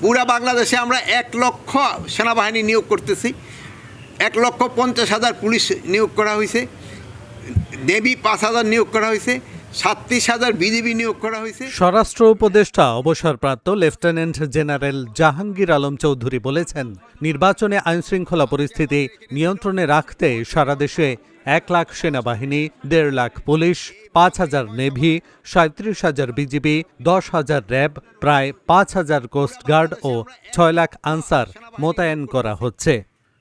পুরা বাংলাদেশে আমরা 1 লক্ষ সেনাবাহিনী নিয়োগ করতেছি, 1,50,000 পুলিশ নিয়োগ করা হয়েছে, নেভি 5,000 নিয়োগ করা হয়েছে, 37,000 বিজিবি নিয়োগ করা হয়েছে। স্বরাষ্ট্র উপদেষ্টা অবসরপ্রাপ্ত লেফটেন্যান্ট জেনারেল জাহাঙ্গীর আলম চৌধুরী বলেছেন, নির্বাচনে আইনশৃঙ্খলা পরিস্থিতি নিয়ন্ত্রণে রাখতে সারা দেশে 1 লাখ সেনাবাহিনী, 1.5 lakh police, 5,000 navy, 37,000 BGB, 10,000 RAB, প্রায় 5,000 কোস্টগার্ড ও 6 লাখ আনসার মোতায়েন করা হচ্ছে।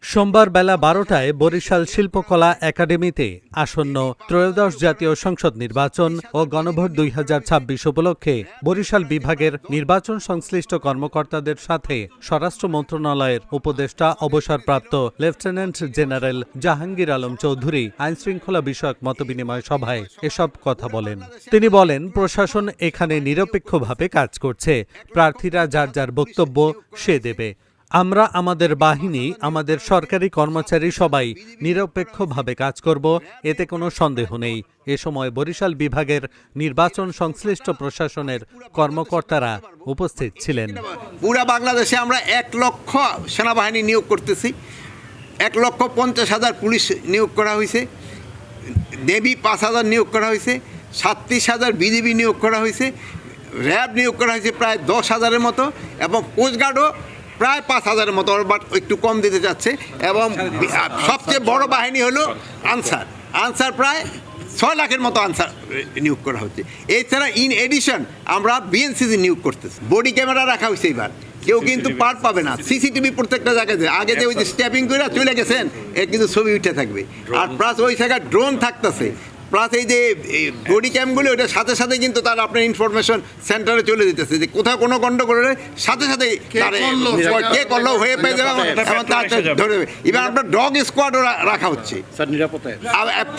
সোমবার বেলা 12টায় বরিশাল শিল্পকলা একাডেমিতে আসন্ন ত্রয়োদশ জাতীয় সংসদ নির্বাচন ও গণভোট 2026 উপলক্ষে বরিশাল বিভাগের নির্বাচন সংশ্লিষ্ট কর্মকর্তাদের সাথে স্বরাষ্ট্র মন্ত্রণালয়ের উপদেষ্টা অবসরপ্রাপ্ত লেফটেন্যান্ট জেনারেল জাহাঙ্গীর আলম চৌধুরী আইনশৃঙ্খলা বিষয়ক মতবিনিময় সভায় এসব কথা বলেন। তিনি বলেন, প্রশাসন এখানে নিরপেক্ষভাবে কাজ করছে, প্রার্থীরা যার যার বক্তব্য সে দেবে। আমরা আমাদের বাহিনী, আমাদের সরকারি কর্মচারী সবাই নিরপেক্ষভাবে কাজ করব, এতে কোনো সন্দেহ নেই। এ সময় বরিশাল বিভাগের নির্বাচন সংশ্লিষ্ট প্রশাসনের কর্মকর্তারা উপস্থিত ছিলেন। পুরা বাংলাদেশে আমরা 1 লক্ষ সেনাবাহিনী নিয়োগ করতেছি, 1,50,000 পুলিশ নিয়োগ করা হয়েছে, নেভি 5,000 নিয়োগ করা হয়েছে, 37,000 বিজিবি নিয়োগ করা হয়েছে, র্যাব নিয়োগ করা হয়েছে প্রায় 10,000-এর মতো, এবং কোস্টগার্ডও প্রায় 5,000-এর মতো, বাট একটু কম দিতে যাচ্ছে। এবং সবচেয়ে বড় বাহিনী হলো আনসার প্রায় 6 লাখের মতো আনসার নিয়োগ করা হচ্ছে। এছাড়া ইন এডিশন আমরা বিএনসিসি নিয়োগ করতেছি। বডি ক্যামেরা রাখা হয়েছে, এবার কেউ কিন্তু পার পাবে না। সিসিটিভি প্রত্যেকটা জায়গায়, আগে যে ওই যে স্ট্যাপিং করে চলে গেছেন এর কিন্তু ছবি উঠে থাকবে, আর প্লাস ওই জায়গায় ড্রোন থাকতেছে, প্লাস এই যে বডি ক্যামগুলো ওটার সাথে সাথে কিন্তু তার আপনার ইনফরমেশন সেন্টারে চলে দিতেছে যে কোথাও কোনো গন্ডগোল সাথে সাথে কে করলো হয়ে পেয়ে যাবে এবং তার ধরে দেবে। এবার আপনার ডগ স্কোয়াডও রাখা হচ্ছে।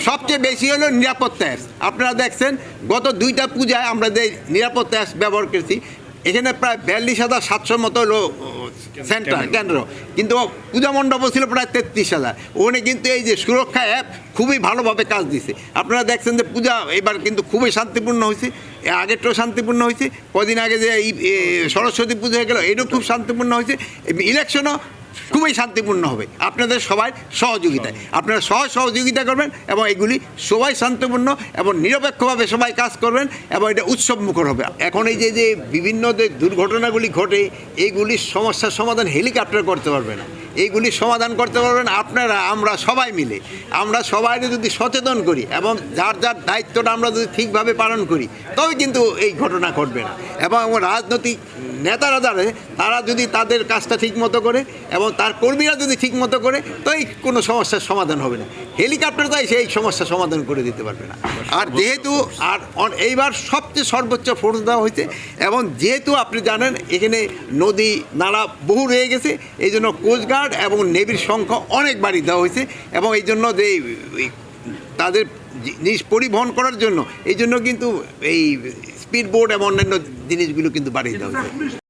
সবচেয়ে বেশি হলো নিরাপত্তা অ্যাপস। আপনারা দেখছেন গত 2টা পূজায় আমরা যে নিরাপত্তা অ্যাপস ব্যবহার করেছি, এখানে প্রায় 42,700 মতো হলো সেন্টার কেন্দ্র, কিন্তু পূজা মণ্ডপও ছিল প্রায় 33,000। ওখানে কিন্তু এই যে সুরক্ষা অ্যাপ খুবই ভালোভাবে কাজ দিছে। আপনারা দেখছেন যে পূজা এবার কিন্তু খুবই শান্তিপূর্ণ হয়েছে, আগেরটাও শান্তিপূর্ণ হয়েছে। কদিন আগে যে এই সরস্বতী পুজো হয়ে গেল, এটাও খুব শান্তিপূর্ণ হয়েছে। ইলেকশনও খুবই শান্তিপূর্ণ হবে আপনাদের সবাই সহযোগিতায়। আপনারা সহযোগিতা করবেন এবং এগুলি সবাই শান্তিপূর্ণ এবং নিরপেক্ষভাবে সবাই কাজ করবেন এবং এটা উৎসবমুখর হবে। এখন এই যে বিভিন্ন যে দুর্ঘটনাগুলি ঘটে, এইগুলির সমস্যার সমাধান হেলিকপ্টার করতে পারবে না, এইগুলির সমাধান করতে পারবেন আপনারা, আমরা সবাই মিলে। আমরা সবাই যদি সচেতন করি এবং যার যার দায়িত্বটা আমরা যদি ঠিকভাবে পালন করি, তবে কিন্তু এই ঘটনা ঘটবে না। এবং রাজনৈতিক নেতারা তারা যদি তাদের কাজটা ঠিক মতো করে এবং তার কর্মীরা যদি ঠিক মতো করে, তো এই কোনো সমস্যার সমাধান হবে না। হেলিকপ্টার তাই সেই সমস্যার সমাধান করে দিতে পারবে না। আর যেহেতু এইবার সবচেয়ে সর্বোচ্চ ফোর্স দেওয়া হয়েছে, এবং যেহেতু আপনি জানেন এখানে নদী নালা বহু রয়ে গেছে, এই জন্য কোস্টগার্ড এবং নেভির সংখ্যা অনেক বাড়িয়ে দেওয়া হয়েছে, এবং এই জন্য যে তাদের জিনিস পরিবহন করার জন্য এই জন্য কিন্তু এই স্পিড বোট এবং অন্যান্য জিনিসগুলো কিন্তু বাড়িয়ে দেওয়া হয়েছে।